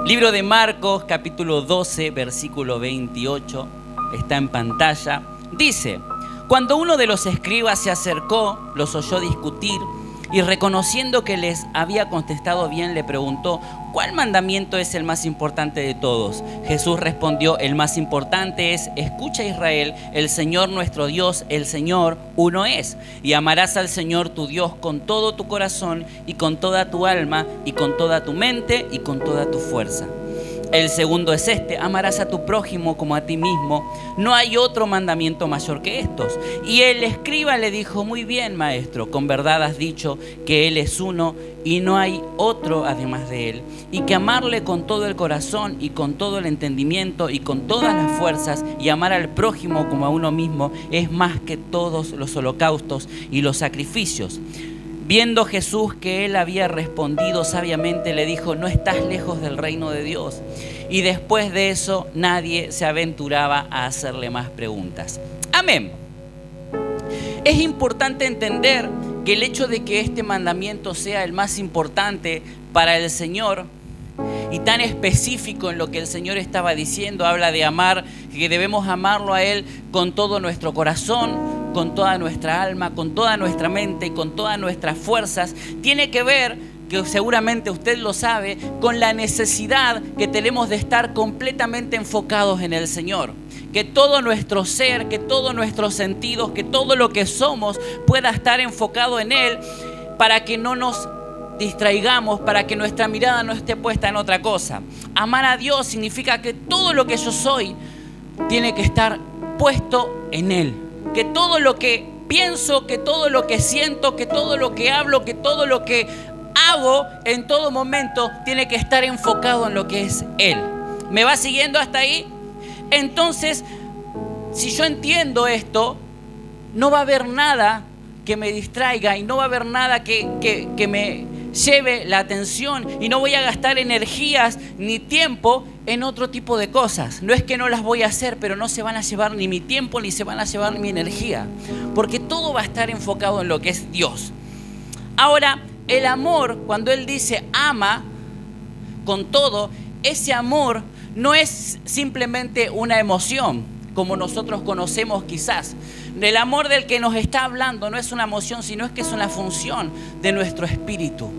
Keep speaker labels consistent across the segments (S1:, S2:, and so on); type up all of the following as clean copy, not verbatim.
S1: Libro de Marcos, capítulo 12, versículo 28, está en pantalla. Dice: cuando uno de los escribas se acercó, los oyó discutir y reconociendo que les había contestado bien, le preguntó: ¿cuál mandamiento es el más importante de todos? Jesús respondió: el más importante es: escucha, Israel, el Señor nuestro Dios, el Señor uno es. Y amarás al Señor tu Dios con todo tu corazón y con toda tu alma y con toda tu mente y con toda tu fuerza. El segundo es este: amarás a tu prójimo como a ti mismo. No hay otro mandamiento mayor que estos. Y el escriba le dijo: muy bien, maestro, con verdad has dicho que Él es uno y no hay otro además de Él. Y que amarle con todo el corazón y con todo el entendimiento y con todas las fuerzas y amar al prójimo como a uno mismo es más que todos los holocaustos y los sacrificios. Viendo Jesús que él había respondido sabiamente, le dijo: no estás lejos del reino de Dios. Y después de eso nadie se aventuraba a hacerle más preguntas. Amén. Es importante entender que el hecho de que este mandamiento sea el más importante para el Señor y tan específico en lo que el Señor estaba diciendo, habla de amar, que debemos amarlo a Él con todo nuestro corazón, con toda nuestra alma, con toda nuestra mente y con todas nuestras fuerzas, tiene que ver, que seguramente usted lo sabe, con la necesidad que tenemos de estar completamente enfocados en el Señor. Que todo nuestro ser, que todos nuestros sentidos, que todo lo que somos pueda estar enfocado en Él, para que no nos distraigamos, para que nuestra mirada no esté puesta en otra cosa. Amar a Dios significa que todo lo que yo soy tiene que estar puesto en Él. Que todo lo que pienso, que todo lo que siento, que todo lo que hablo, que todo lo que hago en todo momento tiene que estar enfocado en lo que es Él. ¿Me va siguiendo hasta ahí? Entonces, si yo entiendo esto, no va a haber nada que me distraiga y no va a haber nada que me lleve la atención y no voy a gastar energías ni tiempo en otro tipo de cosas. No es que no las voy a hacer, pero no se van a llevar ni mi tiempo ni se van a llevar mi energía, porque todo va a estar enfocado en lo que es Dios. Ahora, el amor, cuando Él dice ama con todo, ese amor no es simplemente una emoción como nosotros conocemos quizás. El amor del que nos está hablando no es una emoción, sino es que es una función de nuestro espíritu.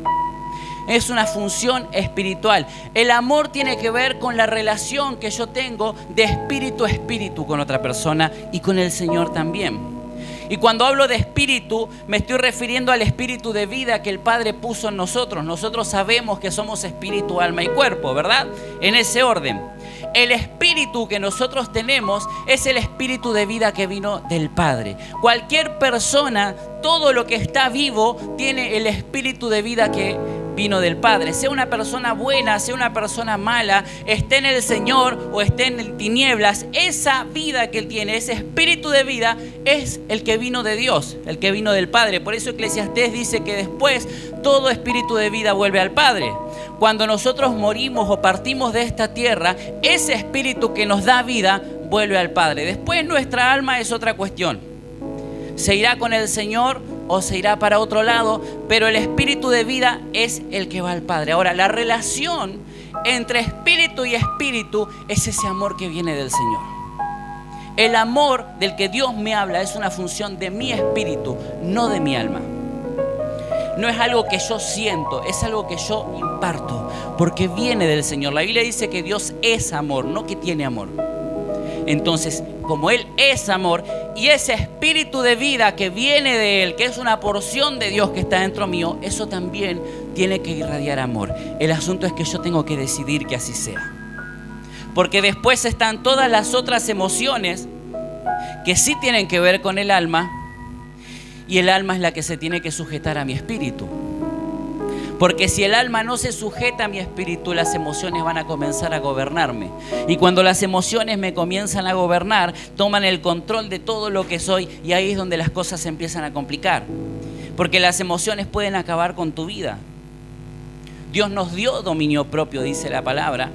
S1: Es una función espiritual. El amor tiene que ver con la relación que yo tengo de espíritu a espíritu con otra persona y con el Señor también. Y cuando hablo de espíritu, me estoy refiriendo al espíritu de vida que el Padre puso en nosotros. Nosotros sabemos que somos espíritu, alma y cuerpo, ¿verdad? En ese orden. El espíritu que nosotros tenemos es el espíritu de vida que vino del Padre. Cualquier persona, todo lo que está vivo, tiene el espíritu de vida que vino del Padre. Sea una persona buena, sea una persona mala, esté en el Señor o esté en tinieblas, esa vida que Él tiene, ese espíritu de vida, es el que vino de Dios, el que vino del Padre. Por eso Eclesiastés dice que después todo espíritu de vida vuelve al Padre. Cuando nosotros morimos o partimos de esta tierra, ese espíritu que nos da vida vuelve al Padre. Después nuestra alma es otra cuestión. Se irá con el Señor o se irá para otro lado, pero el espíritu de vida es el que va al Padre. Ahora, la relación entre espíritu y espíritu es ese amor que viene del Señor. El amor del que Dios me habla es una función de mi espíritu, no de mi alma. No es algo que yo siento, es algo que yo imparto, porque viene del Señor. La Biblia dice que Dios es amor, no que tiene amor. Entonces, como Él es amor y ese espíritu de vida que viene de Él, que es una porción de Dios que está dentro mío, eso también tiene que irradiar amor. El asunto es que yo tengo que decidir que así sea. Porque después están todas las otras emociones que sí tienen que ver con el alma, y el alma es la que se tiene que sujetar a mi espíritu. Porque si el alma no se sujeta a mi espíritu, las emociones van a comenzar a gobernarme. Y cuando las emociones me comienzan a gobernar, toman el control de todo lo que soy, y ahí es donde las cosas se empiezan a complicar. Porque las emociones pueden acabar con tu vida. Dios nos dio dominio propio, dice la palabra,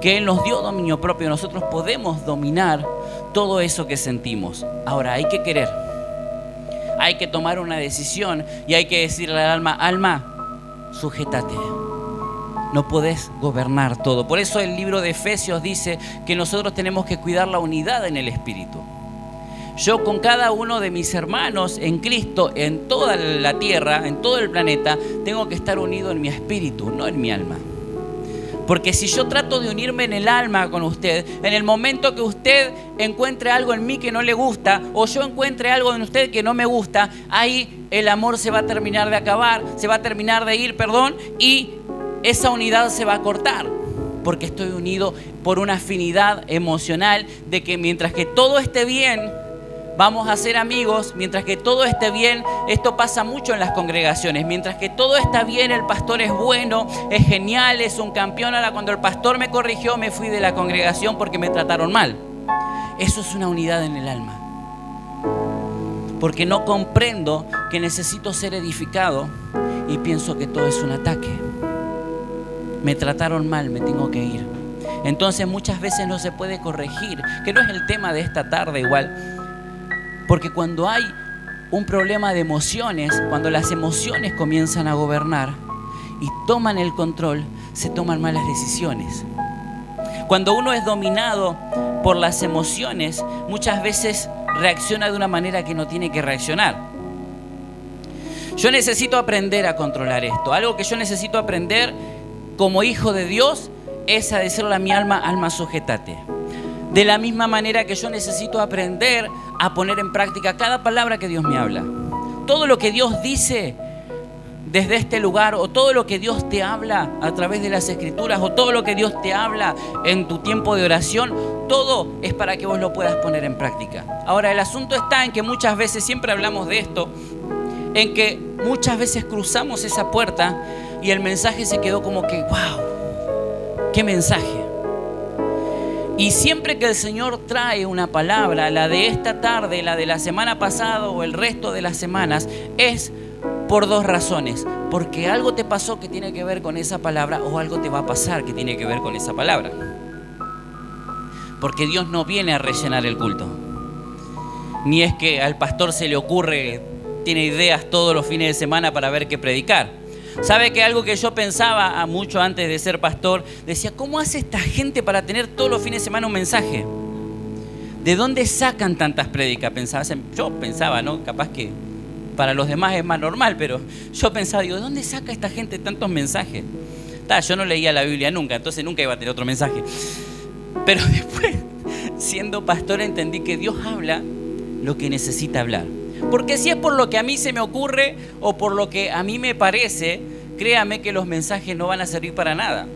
S1: que Él nos dio dominio propio. Nosotros podemos dominar todo eso que sentimos. Ahora hay que querer, hay que tomar una decisión y hay que decirle al alma: alma, sujétate. No podés gobernar todo. Por eso el libro de Efesios dice que nosotros tenemos que cuidar la unidad en el espíritu. Yo con cada uno de mis hermanos en Cristo, en toda la tierra, en todo el planeta, tengo que estar unido en mi espíritu, no en mi alma. Porque si yo trato de unirme en el alma con usted, en el momento que usted encuentre algo en mí que no le gusta, o yo encuentre algo en usted que no me gusta, ahí el amor se va a terminar de acabar, se va a terminar de ir, y esa unidad se va a cortar. Porque estoy unido por una afinidad emocional de que mientras que todo esté bien, vamos a ser amigos. Mientras que todo esté bien, esto pasa mucho en las congregaciones. Mientras que todo está bien, el pastor es bueno, es genial, es un campeón. Ahora, cuando el pastor me corrigió, me fui de la congregación porque me trataron mal. Eso es una unidad en el alma. Porque no comprendo que necesito ser edificado y pienso que todo es un ataque. Me trataron mal, me tengo que ir. Entonces muchas veces no se puede corregir, que no es el tema de esta tarde igual. Porque cuando hay un problema de emociones, cuando las emociones comienzan a gobernar y toman el control, se toman malas decisiones. Cuando uno es dominado por las emociones, muchas veces reacciona de una manera que no tiene que reaccionar. Yo necesito aprender a controlar esto. Algo que yo necesito aprender como hijo de Dios es a decirle a mi alma: alma, sujétate. De la misma manera que yo necesito aprender a poner en práctica cada palabra que Dios me habla. Todo lo que Dios dice desde este lugar, o todo lo que Dios te habla a través de las Escrituras, o todo lo que Dios te habla en tu tiempo de oración, todo es para que vos lo puedas poner en práctica. Ahora, el asunto está en que muchas veces, siempre hablamos de esto, en que muchas veces cruzamos esa puerta y el mensaje se quedó como que, wow, qué mensaje. Y siempre que el Señor trae una palabra, la de esta tarde, la de la semana pasada o el resto de las semanas, es por dos razones. Porque algo te pasó que tiene que ver con esa palabra, o algo te va a pasar que tiene que ver con esa palabra. Porque Dios no viene a rellenar el culto. Ni es que al pastor se le ocurre, tiene ideas todos los fines de semana para ver qué predicar. ¿Sabe que algo que yo pensaba mucho antes de ser pastor? Decía, ¿cómo hace esta gente para tener todos los fines de semana un mensaje? ¿De dónde sacan tantas prédicas? Yo pensaba, ¿no? Capaz que para los demás es más normal, pero yo pensaba, digo, ¿de dónde saca esta gente tantos mensajes? Yo no leía la Biblia nunca, entonces nunca iba a tener otro mensaje. Pero después, siendo pastor, entendí que Dios habla lo que necesita hablar. Porque si es por lo que a mí se me ocurre o por lo que a mí me parece, créame que los mensajes no van a servir para nada.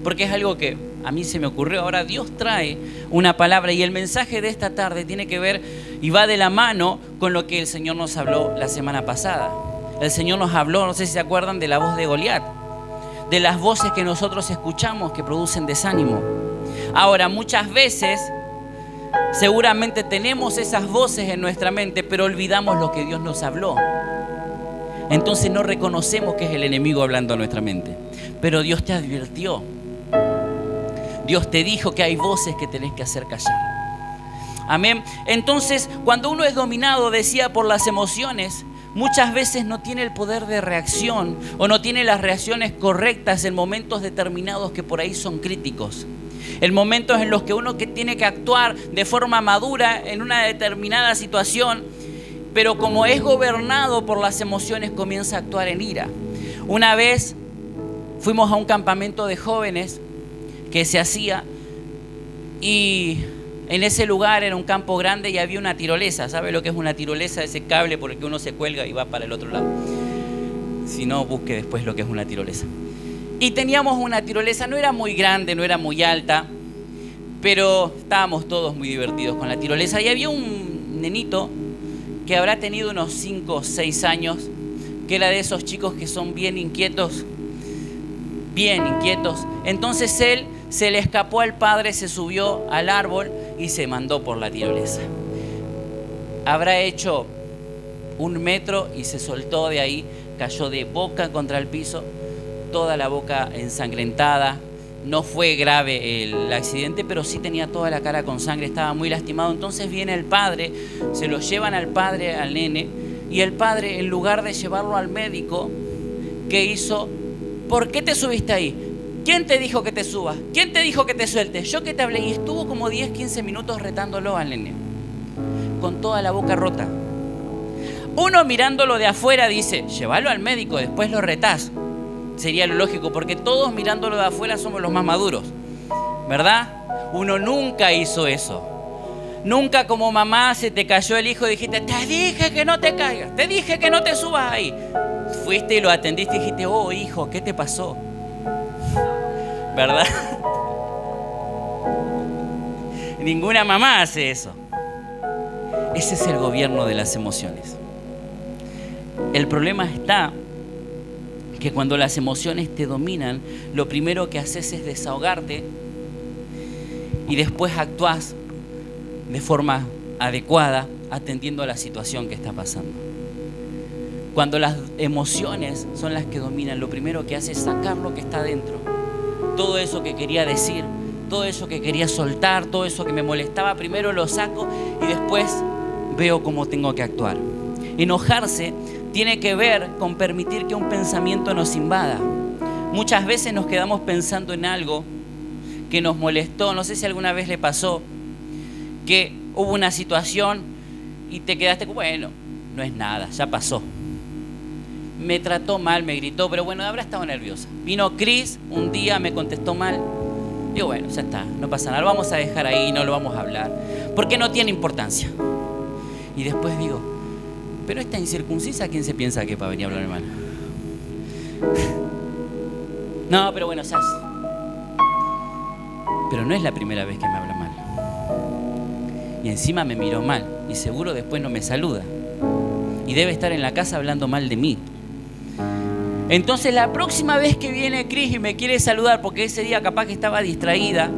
S1: Porque es algo que a mí se me ocurrió. Ahora Dios trae una palabra y el mensaje de esta tarde tiene que ver y va de la mano con lo que el Señor nos habló la semana pasada. El Señor nos habló, no sé si se acuerdan, de la voz de Goliat, de las voces que nosotros escuchamos que producen desánimo. Ahora, muchas veces seguramente tenemos esas voces en nuestra mente, pero olvidamos lo que Dios nos habló. Entonces no reconocemos que es el enemigo hablando a nuestra mente. Pero Dios te advirtió. Dios te dijo que hay voces que tenés que hacer callar. Amén. Entonces, cuando uno es dominado, decía, por las emociones, muchas veces no tiene el poder de reacción o no tiene las reacciones correctas en momentos determinados que por ahí son críticos. En momentos en los que uno tiene que actuar de forma madura en una determinada situación, pero como es gobernado por las emociones, comienza a actuar en ira. Una vez fuimos a un campamento de jóvenes que se hacía y en ese lugar era un campo grande y había una tirolesa. ¿Sabe lo que es una tirolesa? Ese cable por el que uno se cuelga y va para el otro lado. Si no, busque después lo que es una tirolesa. Y teníamos una tirolesa, no era muy grande, no era muy alta, pero estábamos todos muy divertidos con la tirolesa. Y había un nenito que habrá tenido unos 5 o 6 años, que era de esos chicos que son bien inquietos. Entonces él se le escapó al padre, se subió al árbol y se mandó por la tirolesa. Habrá hecho 1 metro y se soltó de ahí, cayó de boca contra el piso, toda la boca ensangrentada No fue grave el accidente, pero sí tenía toda la cara con sangre, estaba muy lastimado. Entonces viene el padre, se lo llevan al padre, al nene, y el padre, en lugar de llevarlo al médico, ¿qué hizo? ¿Por qué te subiste ahí? ¿Quién te dijo que te subas? ¿Quién te dijo que te sueltes? Yo que te hablé. Y estuvo como 10, 15 minutos retándolo al nene, con toda la boca rota. Uno mirándolo de afuera dice, llévalo al médico, después lo retás. Sería lo lógico, porque todos mirándolo de afuera somos los más maduros, ¿verdad? Uno nunca hizo eso. Nunca como mamá se te cayó el hijo y dijiste, te dije que no te caigas, te dije que no te subas ahí. Fuiste y lo atendiste y dijiste, oh hijo, ¿qué te pasó? ¿Verdad? Ninguna mamá hace eso. Ese es el gobierno de las emociones. El problema está que cuando las emociones te dominan, lo primero que haces es desahogarte y después actúas de forma adecuada atendiendo a la situación que está pasando. Cuando las emociones son las que dominan, lo primero que haces es sacar lo que está dentro. Todo eso que quería decir, todo eso que quería soltar, todo eso que me molestaba, primero lo saco y después veo cómo tengo que actuar. Enojarse tiene que ver con permitir que un pensamiento nos invada. Muchas veces nos quedamos pensando en algo que nos molestó. No sé si alguna vez le pasó que hubo una situación y te quedaste, bueno, no es nada, ya pasó. Me trató mal, me gritó, pero bueno, habrá estado nerviosa. Vino Cris, un día me contestó mal. Digo, bueno, ya está, no pasa nada, lo vamos a dejar ahí, no lo vamos a hablar, porque no tiene importancia. Y después digo, pero esta incircuncisa, ¿quién se piensa que para venir a hablar mal? No, pero bueno, ¿sabes? Pero no es la primera vez que me habla mal. Y encima me miró mal, y seguro después no me saluda. Y debe estar en la casa hablando mal de mí. Entonces la próxima vez que viene Cris y me quiere saludar, porque ese día capaz que estaba distraída,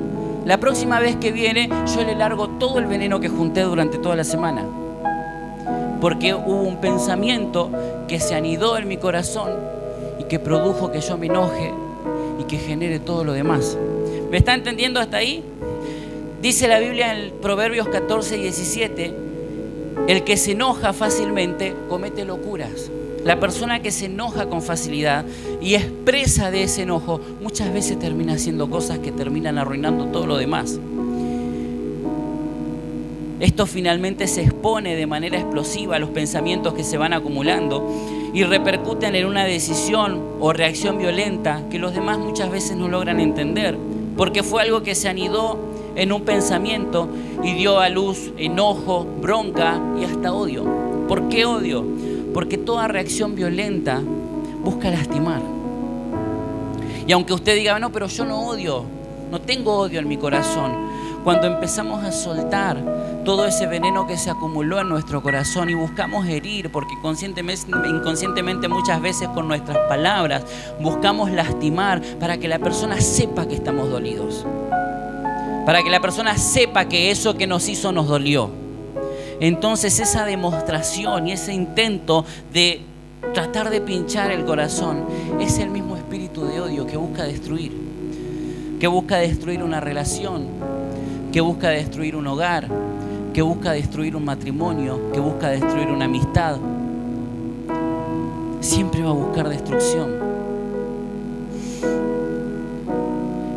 S1: la próxima vez que viene yo le largo todo el veneno que junté durante toda la semana. Porque hubo un pensamiento que se anidó en mi corazón y que produjo que yo me enoje y que genere todo lo demás. ¿Me está entendiendo hasta ahí? Dice la Biblia en Proverbios 14, 17, el que se enoja fácilmente comete locuras. La persona que se enoja con facilidad y expresa de ese enojo muchas veces termina haciendo cosas que terminan arruinando todo lo demás. Esto finalmente se expone de manera explosiva a los pensamientos que se van acumulando y repercuten en una decisión o reacción violenta que los demás muchas veces no logran entender, porque fue algo que se anidó en un pensamiento y dio a luz enojo, bronca y hasta odio. ¿Por qué odio? Porque toda reacción violenta busca lastimar. Y aunque usted diga, no, pero yo no odio, no tengo odio en mi corazón, cuando empezamos a soltar todo ese veneno que se acumuló en nuestro corazón y buscamos herir, porque inconscientemente muchas veces con nuestras palabras buscamos lastimar para que la persona sepa que estamos dolidos, para que la persona sepa que eso que nos hizo nos dolió. Entonces esa demostración y ese intento de tratar de pinchar el corazón es el mismo espíritu de odio que busca destruir una relación, que busca destruir un hogar, que busca destruir un matrimonio, que busca destruir una amistad. Siempre va a buscar destrucción.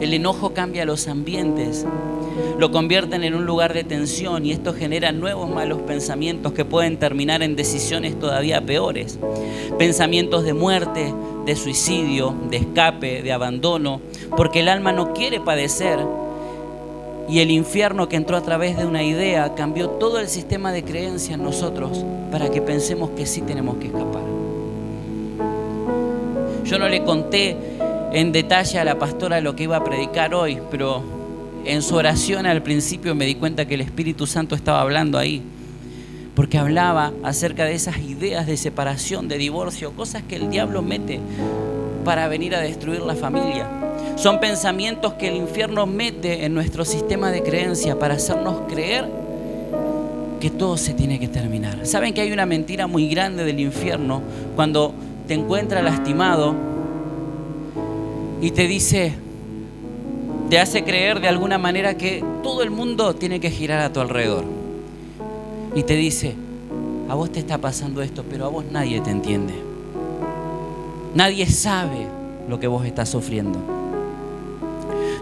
S1: El enojo cambia los ambientes, lo convierten en un lugar de tensión y esto genera nuevos malos pensamientos que pueden terminar en decisiones todavía peores. Pensamientos de muerte, de suicidio, de escape, de abandono, porque el alma no quiere padecer y el infierno que entró a través de una idea cambió todo el sistema de creencia en nosotros para que pensemos que sí tenemos que escapar. Yo no le conté en detalle a la pastora lo que iba a predicar hoy, pero en su oración al principio me di cuenta que el Espíritu Santo estaba hablando ahí, porque hablaba acerca de esas ideas de separación, de divorcio, cosas que el diablo mete para venir a destruir la familia. Son pensamientos que el infierno mete en nuestro sistema de creencia para hacernos creer que todo se tiene que terminar. ¿Saben que hay una mentira muy grande del infierno cuando te encuentra lastimado y te dice, te hace creer de alguna manera que todo el mundo tiene que girar a tu alrededor. Y te dice, a vos te está pasando esto, pero a vos nadie te entiende. Nadie sabe lo que vos estás sufriendo.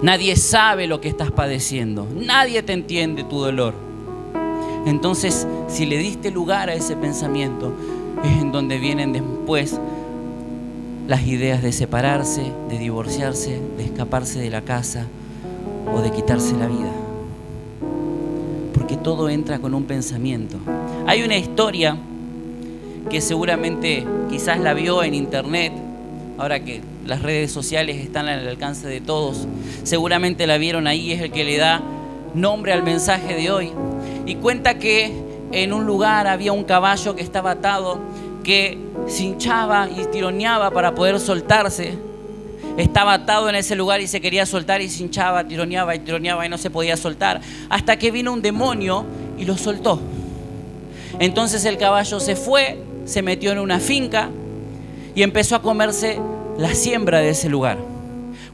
S1: Nadie sabe lo que estás padeciendo. Nadie te entiende tu dolor. Entonces, si le diste lugar a ese pensamiento, es en donde vienen después las ideas de separarse, de divorciarse, de escaparse de la casa o de quitarse la vida. Porque todo entra con un pensamiento. Hay una historia que seguramente quizás la vio en internet, ahora que las redes sociales están al alcance de todos, seguramente la vieron ahí, es el que le da nombre al mensaje de hoy. Y cuenta que en un lugar había un caballo que estaba atado, que se hinchaba y tironeaba para poder soltarse. Estaba atado en ese lugar y se quería soltar y se hinchaba, tironeaba y no se podía soltar. Hasta que vino un demonio y lo soltó. Entonces el caballo se fue, se metió en una finca y empezó a comerse la siembra de ese lugar.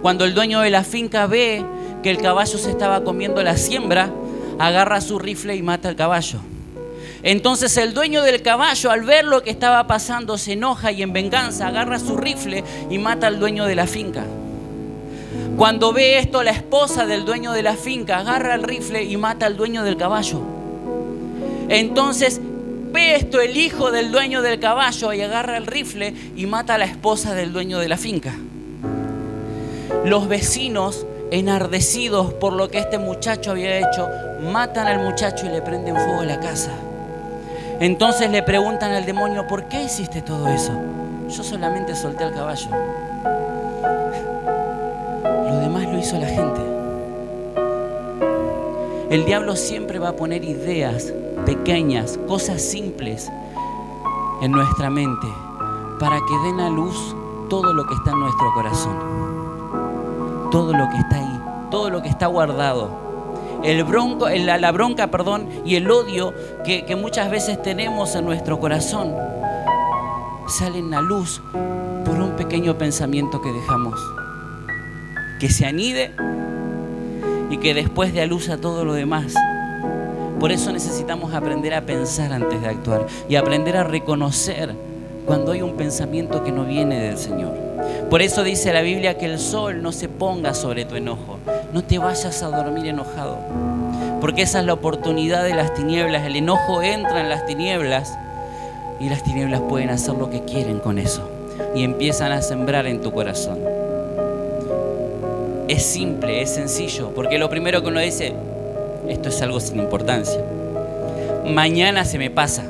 S1: Cuando el dueño de la finca ve que el caballo se estaba comiendo la siembra, agarra su rifle y mata al caballo. Entonces el dueño del caballo, al ver lo que estaba pasando, se enoja y en venganza agarra su rifle y mata al dueño de la finca. Cuando ve esto, la esposa del dueño de la finca agarra el rifle y mata al dueño del caballo. Entonces ve esto el hijo del dueño del caballo y agarra el rifle y mata a la esposa del dueño de la finca. Los vecinos, enardecidos por lo que este muchacho había hecho, matan al muchacho y le prenden fuego a la casa. Entonces le preguntan al demonio, ¿por qué hiciste todo eso? Yo solamente solté al caballo. Lo demás lo hizo la gente. El diablo siempre va a poner ideas pequeñas, cosas simples en nuestra mente para que den a luz todo lo que está en nuestro corazón. Todo lo que está ahí, todo lo que está guardado. La bronca y el odio que muchas veces tenemos en nuestro corazón salen a luz por un pequeño pensamiento que dejamos, que se anide y que después dé a luz a todo lo demás. Por eso necesitamos aprender a pensar antes de actuar y aprender a reconocer cuando hay un pensamiento que no viene del Señor. Por eso dice la Biblia que el sol no se ponga sobre tu enojo. No te vayas a dormir enojado, porque esa es la oportunidad de las tinieblas. El enojo entra en las tinieblas y las tinieblas pueden hacer lo que quieren con eso y empiezan a sembrar en tu corazón. Es simple, es sencillo, porque lo primero que uno dice, esto es algo sin importancia. Mañana se me pasa.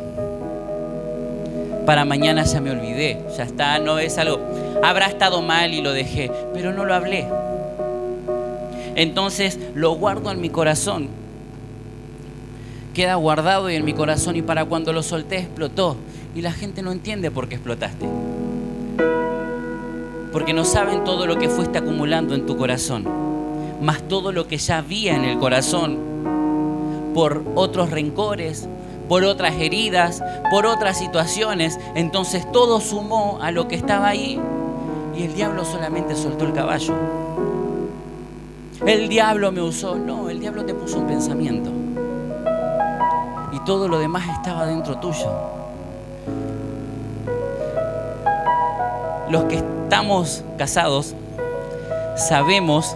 S1: Para mañana ya me olvidé, ya está, no es algo. Habrá estado mal y lo dejé, pero no lo hablé. Entonces lo guardo en mi corazón. Queda guardado en mi corazón y para cuando lo solté explotó. Y la gente no entiende por qué explotaste. Porque no saben todo lo que fuiste acumulando en tu corazón, más todo lo que ya había en el corazón por otros rencores, por otras heridas, por otras situaciones. Entonces todo sumó a lo que estaba ahí y el diablo solamente soltó el caballo. El diablo me usó. No, el diablo te puso un pensamiento y todo lo demás estaba dentro tuyo. Los que estamos casados sabemos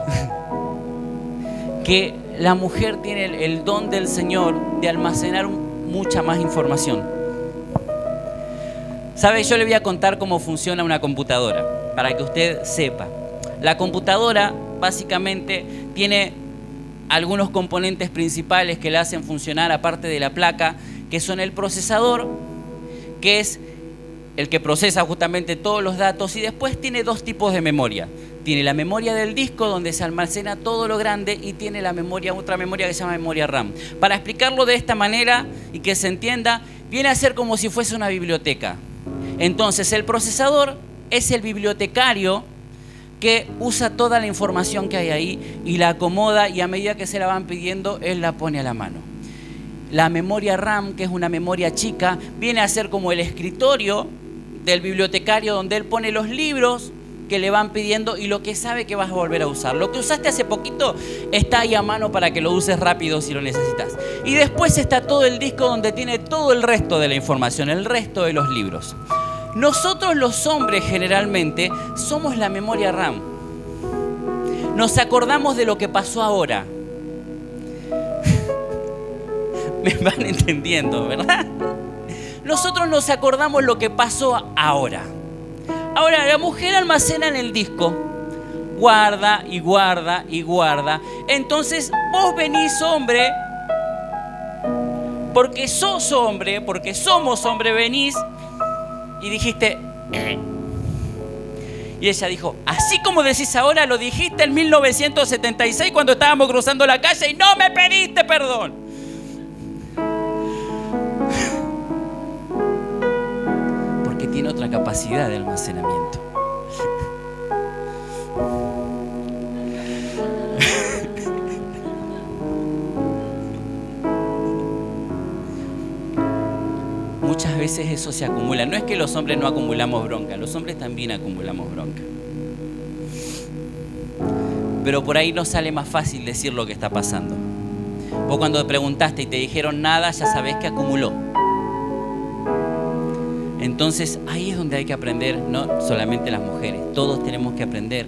S1: que la mujer tiene el don del Señor de almacenar mucha más información. ¿Sabe? Yo le voy a contar cómo funciona una computadora para que usted sepa. La computadora básicamente tiene algunos componentes principales que la hacen funcionar aparte de la placa, que son el procesador, que es el que procesa justamente todos los datos, y después tiene dos tipos de memoria. Tiene la memoria del disco donde se almacena todo lo grande y tiene otra memoria que se llama memoria RAM. Para explicarlo de esta manera y que se entienda, viene a ser como si fuese una biblioteca. Entonces el procesador es el bibliotecario que usa toda la información que hay ahí y la acomoda, y a medida que se la van pidiendo, él la pone a la mano. La memoria RAM, que es una memoria chica, viene a ser como el escritorio del bibliotecario donde él pone los libros que le van pidiendo y lo que sabe que vas a volver a usar. Lo que usaste hace poquito está ahí a mano para que lo uses rápido si lo necesitas. Y después está todo el disco donde tiene todo el resto de la información, el resto de los libros. Nosotros los hombres generalmente somos la memoria RAM. Nos acordamos de lo que pasó ahora. Me van entendiendo, ¿verdad? Nosotros nos acordamos lo que pasó ahora. Ahora, la mujer almacena en el disco, guarda y guarda y guarda. Entonces, vos venís, hombre, porque sos hombre, porque somos hombre, venís y dijiste... Y ella dijo, así como decís ahora, lo dijiste en 1976 cuando estábamos cruzando la calle y no me pediste perdón. Porque tiene otra capacidad de almacenamiento. Muchas veces eso se acumula. No es que los hombres no acumulamos bronca, los hombres también acumulamos bronca. Pero por ahí nos sale más fácil decir lo que está pasando. Vos cuando preguntaste y te dijeron nada, ya sabés que acumuló. Entonces ahí es donde hay que aprender, no solamente las mujeres, todos tenemos que aprender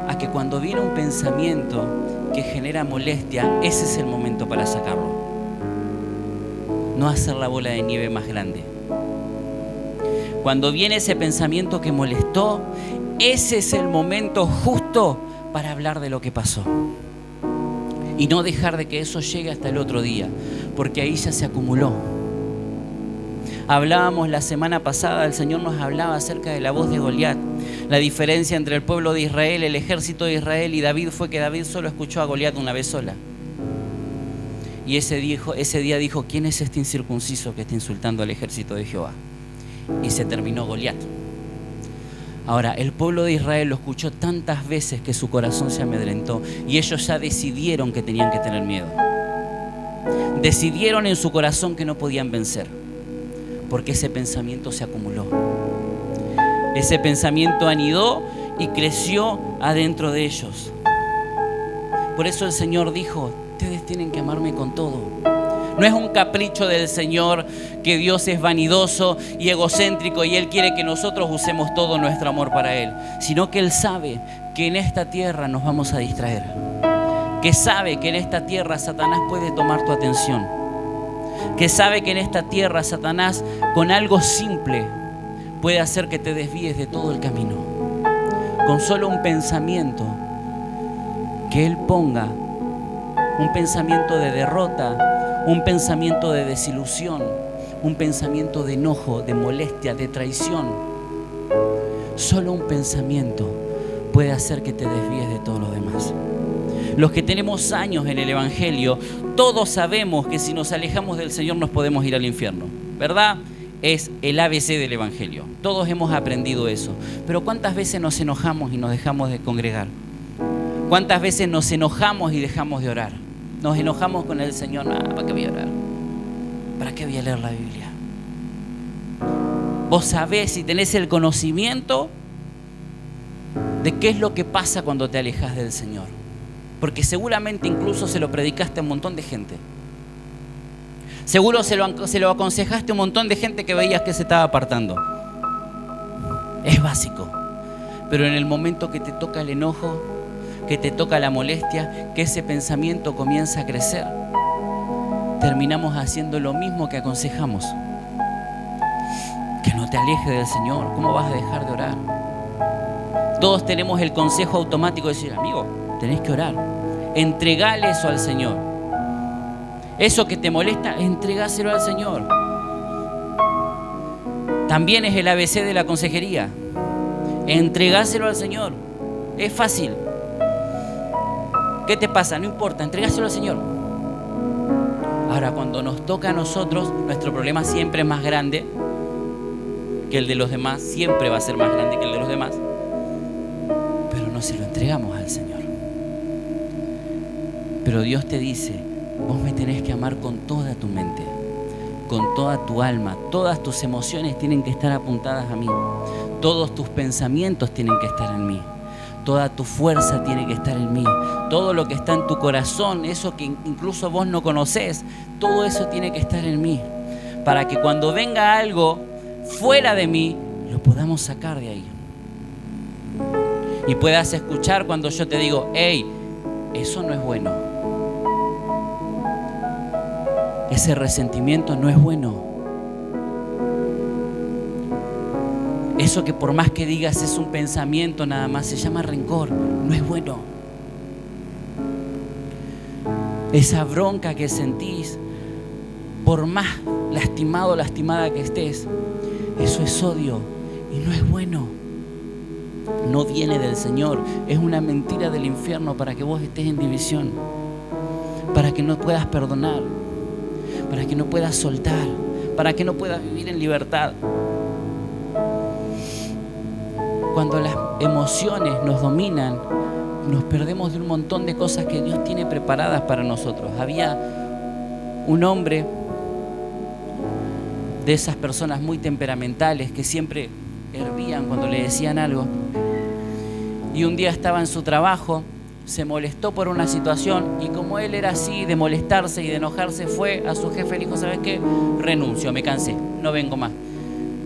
S1: a que cuando viene un pensamiento que genera molestia, ese es el momento para sacarlo. No hacer la bola de nieve más grande. Cuando viene ese pensamiento que molestó, ese es el momento justo para hablar de lo que pasó. Y no dejar de que eso llegue hasta el otro día, porque ahí ya se acumuló. Hablábamos la semana pasada, el Señor nos hablaba acerca de la voz de Goliat. La diferencia entre el pueblo de Israel, el ejército de Israel y David fue que David solo escuchó a Goliat una vez sola. Y ese día dijo, ¿quién es este incircunciso que está insultando al ejército de Jehová? Y se terminó Goliat. Ahora, el pueblo de Israel lo escuchó tantas veces que su corazón se amedrentó y ellos ya decidieron que tenían que tener miedo. Decidieron en su corazón que no podían vencer, porque ese pensamiento se acumuló. Ese pensamiento anidó y creció adentro de ellos. Por eso el Señor dijo, ustedes tienen que amarme con todo. No es un capricho del Señor que Dios es vanidoso y egocéntrico y Él quiere que nosotros usemos todo nuestro amor para Él, sino que Él sabe que en esta tierra nos vamos a distraer, que sabe que en esta tierra Satanás puede tomar tu atención, que sabe que en esta tierra Satanás con algo simple puede hacer que te desvíes de todo el camino. Con solo un pensamiento que Él ponga, un pensamiento de derrota, un pensamiento de desilusión, un pensamiento de enojo, de molestia, de traición. Solo un pensamiento puede hacer que te desvíes de todo lo demás. Los que tenemos años en el Evangelio, todos sabemos que si nos alejamos del Señor nos podemos ir al infierno, ¿verdad? Es el ABC del Evangelio. Todos hemos aprendido eso. Pero ¿cuántas veces nos enojamos y nos dejamos de congregar? ¿Cuántas veces nos enojamos y dejamos de orar? Nos enojamos con el Señor. ¿Para qué voy a orar? ¿Para qué voy a leer la Biblia? Vos sabés, si tenés el conocimiento de qué es lo que pasa cuando te alejas del Señor. Porque seguramente incluso se lo predicaste a un montón de gente. Seguro se lo aconsejaste a un montón de gente que veías que se estaba apartando. Es básico. Pero en el momento que te toca el enojo, que te toca la molestia, que ese pensamiento comienza a crecer, terminamos haciendo lo mismo que aconsejamos. Que no te alejes del Señor. ¿Cómo vas a dejar de orar? Todos tenemos el consejo automático de decir, amigo, tenés que orar. Entregale eso al Señor. Eso que te molesta, entregáselo al Señor. También es el ABC de la consejería. Entregáselo al Señor. Es fácil. ¿Qué te pasa? No importa, entregáselo al Señor. Ahora, cuando nos toca a nosotros, nuestro problema siempre es más grande que el de los demás. Siempre va a ser más grande que el de los demás. Pero no se lo entregamos al Señor. Pero Dios te dice, vos me tenés que amar con toda tu mente, con toda tu alma. Todas tus emociones tienen que estar apuntadas a mí. Todos tus pensamientos tienen que estar en mí. Toda tu fuerza tiene que estar en mí. Todo lo que está en tu corazón, eso que incluso vos no conocés, todo eso tiene que estar en mí. Para que cuando venga algo fuera de mí, lo podamos sacar de ahí. Y puedas escuchar cuando yo te digo, hey, eso no es bueno. Ese resentimiento no es bueno. Eso que por más que digas es un pensamiento nada más, se llama rencor, no es bueno. Esa bronca que sentís, por más lastimado o lastimada que estés, eso es odio y no es bueno. No viene del Señor, es una mentira del infierno para que vos estés en división, para que no puedas perdonar, para que no puedas soltar, para que no puedas vivir en libertad. Cuando las emociones nos dominan, nos perdemos de un montón de cosas que Dios tiene preparadas para nosotros. Había un hombre de esas personas muy temperamentales que siempre hervían cuando le decían algo. Y un día estaba en su trabajo, se molestó por una situación y como él era así de molestarse y de enojarse, fue a su jefe y le dijo, ¿sabes qué? Renuncio, me cansé, no vengo más.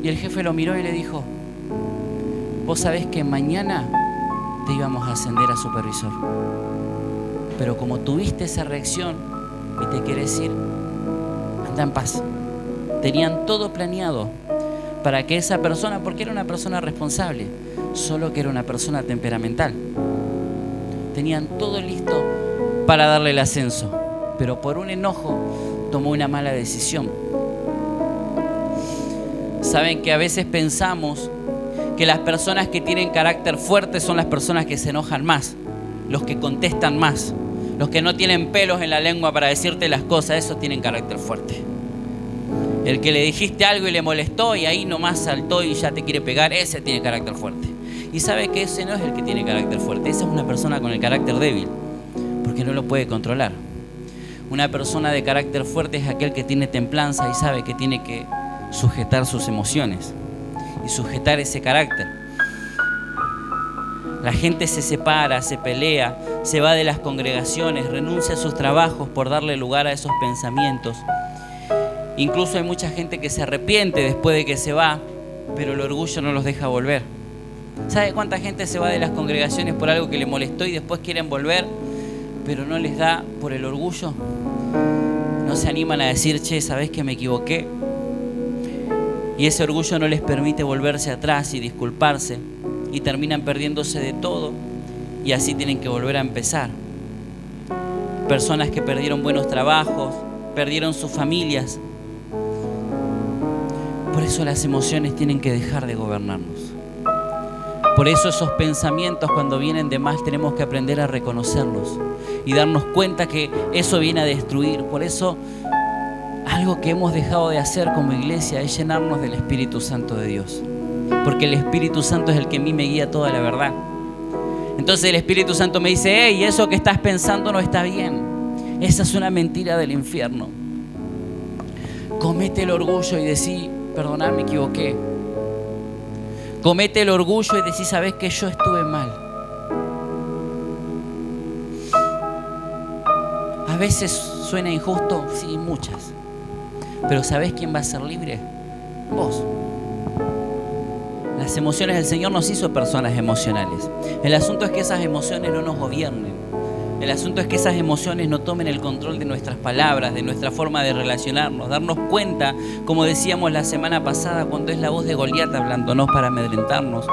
S1: Y el jefe lo miró y le dijo, vos sabés que mañana te íbamos a ascender a supervisor, pero como tuviste esa reacción y te querés ir, anda en paz. Tenían todo planeado para que esa persona, porque era una persona responsable, solo que era una persona temperamental, tenían todo listo para darle el ascenso, pero por un enojo tomó una mala decisión. Saben que a veces pensamos que las personas que tienen carácter fuerte son las personas que se enojan más, los que contestan más, los que no tienen pelos en la lengua para decirte las cosas, esos tienen carácter fuerte. El que le dijiste algo y le molestó y ahí nomás saltó y ya te quiere pegar, ese tiene carácter fuerte. Y sabe que ese no es el que tiene carácter fuerte, esa es una persona con el carácter débil, porque no lo puede controlar. Una persona de carácter fuerte es aquel que tiene templanza y sabe que tiene que sujetar sus emociones y sujetar ese carácter. La gente se separa, se pelea, se va de las congregaciones, renuncia a sus trabajos por darle lugar a esos pensamientos. Incluso hay mucha gente que se arrepiente después de que se va, pero el orgullo no los deja volver. ¿Sabe cuánta gente se va de las congregaciones por algo que le molestó y después quieren volver, pero no les da por el orgullo? No se animan a decir, che, ¿sabés que me equivoqué? Y ese orgullo no les permite volverse atrás y disculparse, y terminan perdiéndose de todo, y así tienen que volver a empezar. Personas que perdieron buenos trabajos, perdieron sus familias. Por eso las emociones tienen que dejar de gobernarnos. Por eso esos pensamientos cuando vienen de más tenemos que aprender a reconocerlos y darnos cuenta que eso viene a destruir. Por eso algo que hemos dejado de hacer como iglesia es llenarnos del Espíritu Santo de Dios. Porque el Espíritu Santo es el que a mí me guía toda la verdad. Entonces el Espíritu Santo me dice, hey, eso que estás pensando no está bien. Esa es una mentira del infierno. Comete el orgullo y decí, perdonad, me equivoqué. Comete el orgullo y decí, sabés que yo estuve mal. A veces suena injusto, sí, muchas. Pero ¿sabés quién va a ser libre? Vos. Las emociones del Señor nos hizo personas emocionales. El asunto es que esas emociones no nos gobiernen. El asunto es que esas emociones no tomen el control de nuestras palabras, de nuestra forma de relacionarnos. Darnos cuenta, como decíamos la semana pasada, cuando es la voz de Goliat hablándonos para amedrentarnos.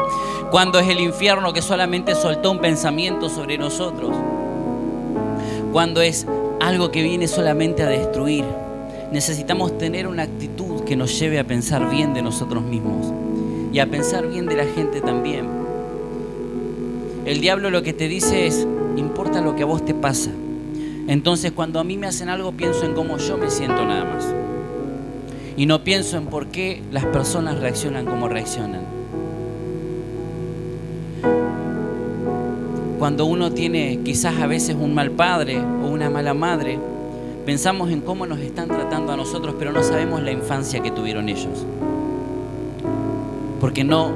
S1: Cuando es el infierno que solamente soltó un pensamiento sobre nosotros. Cuando es algo que viene solamente a destruir. Necesitamos tener una actitud que nos lleve a pensar bien de nosotros mismos. Y a pensar bien de la gente también. El diablo lo que te dice es, importa lo que a vos te pasa. Entonces cuando a mí me hacen algo pienso en cómo yo me siento nada más. Y no pienso en por qué las personas reaccionan como reaccionan. Cuando uno tiene quizás a veces un mal padre o una mala madre, pensamos en cómo nos están tratando a nosotros, pero no sabemos la infancia que tuvieron ellos. Porque no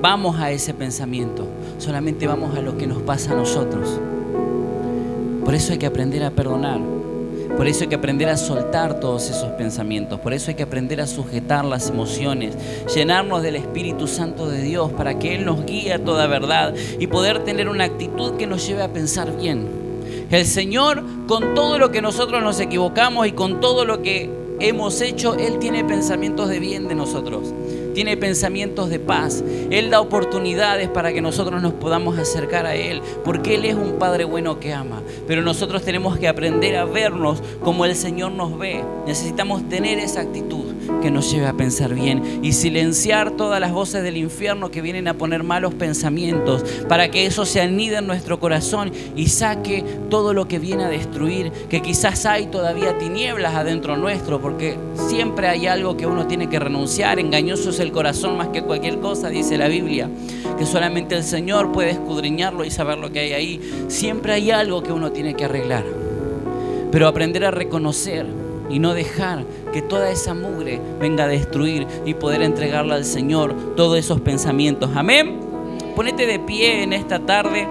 S1: vamos a ese pensamiento, solamente vamos a lo que nos pasa a nosotros. Por eso hay que aprender a perdonar. Por eso hay que aprender a soltar todos esos pensamientos. Por eso hay que aprender a sujetar las emociones, llenarnos del Espíritu Santo de Dios para que Él nos guíe a toda verdad y poder tener una actitud que nos lleve a pensar bien. El Señor, con todo lo que nosotros nos equivocamos y con todo lo que hemos hecho, Él tiene pensamientos de bien de nosotros. Tiene pensamientos de paz. Él da oportunidades para que nosotros nos podamos acercar a Él, porque Él es un Padre bueno que ama. Pero nosotros tenemos que aprender a vernos como el Señor nos ve. Necesitamos tener esa actitud que nos lleve a pensar bien y silenciar todas las voces del infierno que vienen a poner malos pensamientos, para que eso se anide en nuestro corazón y saque todo lo que viene a destruir, que quizás hay todavía tinieblas adentro nuestro, porque siempre hay algo que uno tiene que renunciar. Engañoso es el corazón más que cualquier cosa, dice la Biblia, que solamente el Señor puede escudriñarlo y saber lo que hay ahí. Siempre hay algo que uno tiene que arreglar, pero aprender a reconocer y no dejar que toda esa mugre venga a destruir y poder entregarle al Señor todos esos pensamientos. Amén. Ponete de pie en esta tarde.